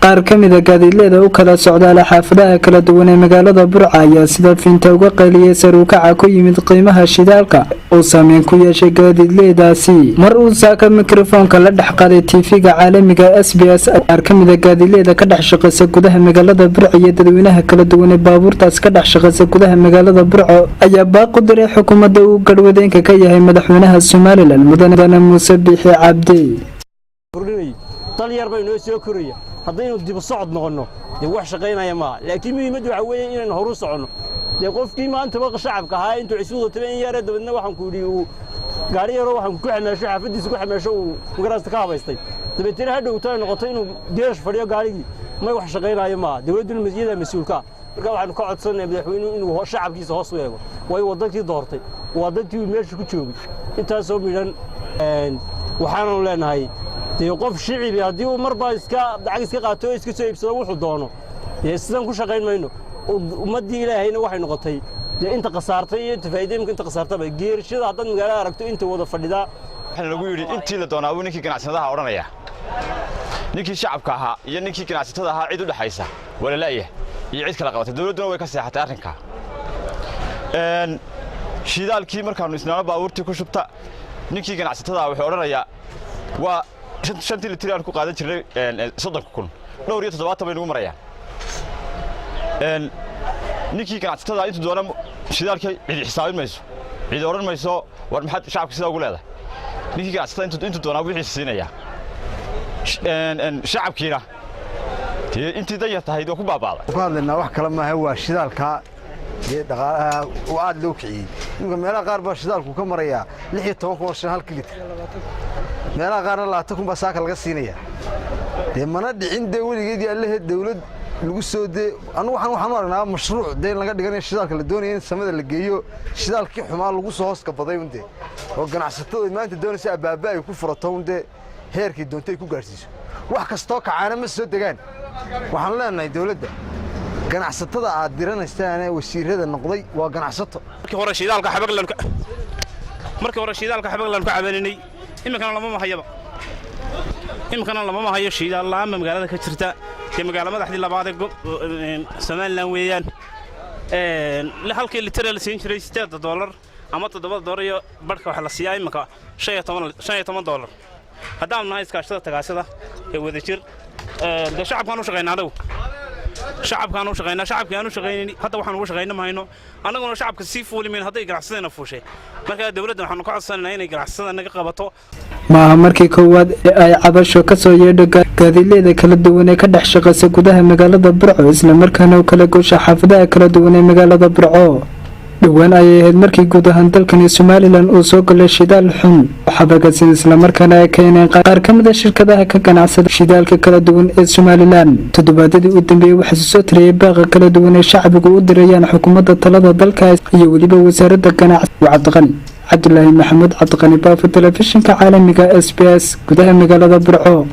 qaar ka mid ah gaadiidleyda u kala socdaala xaafadaha kala duwan ee magaalada Burco ayaa sida fiinta uga qayliyay sar u kaca ku yimid qiimaha shidaalka oo saameyn ku yeeshay gaadiidleydaasi mar uu saaka mikrofoonka la dhex qaaday TV-ga caalamiga SBS qaar ka mid ah gaadiidleyda ka dhex shaqeysa gudaha magaalada Burco iyo dadweynaha kala duwan ee baabuurtaas ka dhex shaqeysa gudaha magaalada Burco ayaa baaq u diray xukuumadda uu garwadeenka ka yahay madaxweynaha Somaliland Mudane Muuse Biixi Cabdi طليار بينو سoo koraya hadaynu dib socod noqono de wax shaqeynaya ma laakiin muhiimadu waxa weeye inaan horu socono de qofkii maanta baqa shacabka ahaa intuu cisuudo taban yar dabadna waxaan ku yiri gaari yar waxaan ku xameesho xaafadiisa ku xameesho uu garaasta ka habaystay dabeetana hadhow taa noqotay inuu deesh fadhiyo gaarigi ma wax shaqeynaya ma dawladdu mas'uuliyadda mas'uulka marka waxaan ka codsanaynaa madaxweynuhu inuu shacabkiisa hoos u eego way wadankii doortay wadankii meesha ku joogay intaas oo midhan waxaan leenahay qof shicibi hadii uu marba iska dacag iska qaato iska soo iibsado wuxuu doono sidan ku shaqeyn mayno ummadii ilaahayna waxay noqotay inta qasaartay iyo inta faa'iidooyinka inta qasaartaba geerishada hadan magaalada aragto inta wada fadhida waxaan lagu yiri intii la doonaa uu ninkii ganacsadaha oranaya ninkii shacabka ahaa iyo ninkii ganacsatada ahaa cid u dhaxaysa walaalaya iyo cid kala qabatay dawladuna way ka seexatay arrinka shidaalkii markaanu isnaana baabuurtii ku shubta ninkii ganacsatada wuxuu oranayaa waa shantii litir ku qaadan jiray 30,000 dhowr iyo 70 bay nagu marayaan ninkii ganacsatada inta doona shidaalka cid xisaabin mayso cid oran mayso war maxad shacabka sida ugu leedahay ninkii ganacsatada inta doona wixii siinaya shacabkiina intii dan yartahay ku baabaaday ku hadlaynaa wax kale ma aha waa shidaalka dhaqaalaha oo aad loo kiciyay ninka meelaha qaar baa shidaalku ka maraya 16,000 litir meelaha qaarna 20,000 baa saaka laga siinaya mana dhicin weligeedii allaha dawlad lagu soo anu waxaan u aragnaa mashruuc in laga dhiganayo shidaalka la doonayo in samada la geeyo shidaalkii xumaa lagu soo hoos ka baday oo ganacsatada maanta doonaysa abaaba ay ku furato heerkii doontay ku gaarsiiso wax kasto kacaana ma soo degaan waxaan leenahay dawladda ganacsatada aad diranaystaan wasiirada noqday waa ganacsato markii hore shidaalka xabaglan ku cabaninay imikana lama mahayo shidaal la'aan magaalada ka jirta ee magaalada madaxdii labaad ee Somaliland weeyaan halkii litir la siin jiray $8 ama $7 iyo barka waxa la siiyaa imika $15 haddaan nahay iskaashada tagaasada ee wada jir shacabkan u shaqeynaa shacabkan u shaqeynaa hadda waxaan ugu shaqeynaa mahayno annaguna shacabka si fuulimin haday ganacsadana fuushay marka dawladda waxaan ku codsanaynaa inay ganacsada naga qabato maaha markii koowaad ee ay cabasho ka soo yeedho gaadiidleyda kala duwan ee ka dhex shaqeysa gudaha magaalada Burco isla markaana u kala goosha xaafadaha kala duwan ee magaalada Burco dhawaan ayay ahayd markii guud ahaan dalkani Somaliland uu soo galay shidaal xun xabagasin isla markaana ay keeneen qaar ka mid ah shirkadaha ka ganacsada shidaalka kala duwan ee Somaliland toddobaadadii u dambeeyay waxa soo tiriyay baaqa kala duwan ee shacbigu u dirayaan xukuumadda talada dalkaas iyo waliba wasaaradda ganacsiga Cabdullaahi Maxamed Cabdiqani Baafo telefishinka caalamiga SBS gudaha magaalada Burco.